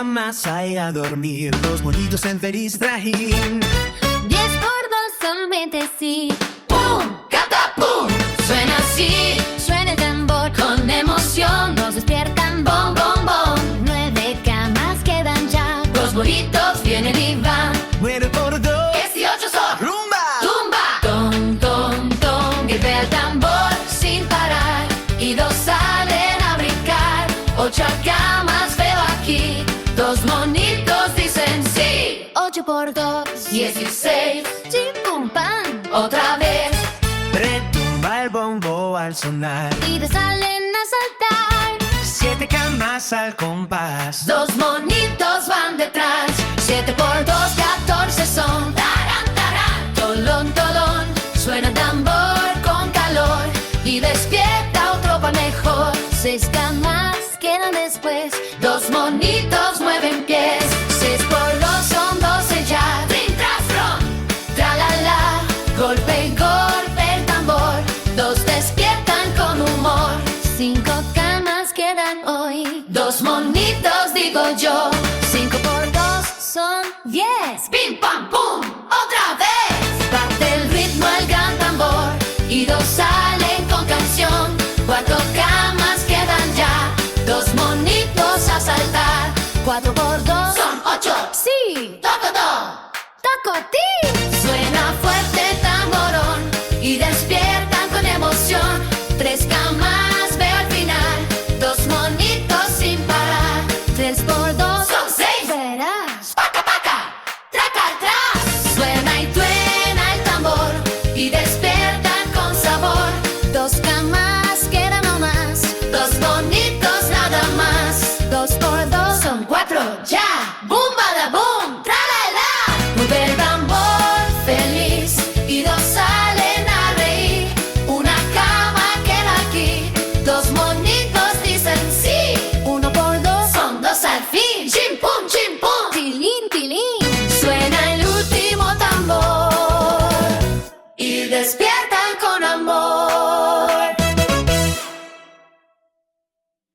camas hay a dormir, dos monitos en feliz trajín. 10 por 2 son 20, sí. ¡Pum! ¡Catapum! Suena así, Suena el tambor, con emoción. nos despiertan, bom, bom, bom. 9 camas quedan ya. Dos bonitos vienen y van. 9 por 2, 18 son. ¡rumba! ¡Tumba! Tom, tom, tom. Golpea el tambor sin parar. Y dos salen a brincar. 8 camas veo aquí. Dos monitos dicen sí. 8 por 2, 16. chim, pum, pan. Otra vez. Retumba el bombo al sonar. Y dos salen a saltar. 7 camas al compás. Dos monitos van detrás. 7 por 2, 14 son. Tarán, tarán. Tolón, tolón. Suena el tambor con calor. Y despierta otro pa' mejor. 6 camas quedan después. Dos monitos mueven pies. 6 por 2 son 12 ya. Trin, tras, tron. Tra, la, la. Golpe y golpe el tambor. Dos despiertan con humor. 5 camas quedan hoy. Dos monitos digo yo. 5 por 2 son 10. Pim, pam, pum. Otra vez. Parte el ritmo el gran tambor. Y dos salen con canción. 4 camas quedan ya. Dos monitos a saltar. 4 por 2 Son 8. sí. Toco, do. ¡Toco a ti! Suena fuerte el tamborón y despiertan con emoción. 3 camas veo al final, dos monitos sin parar. 3 por 2 Son 6. verás. Paca, paca, traca atrás. Suena y truena el tambor y despiertan con sabor. 2 camas quedan no más. Dos monitos nada más. 2 por 2 Son 4 ya. Boom, bada, boom, tra, la, la. Mueve el tambor feliz y dos salen a reír. Una cama queda aquí. Dos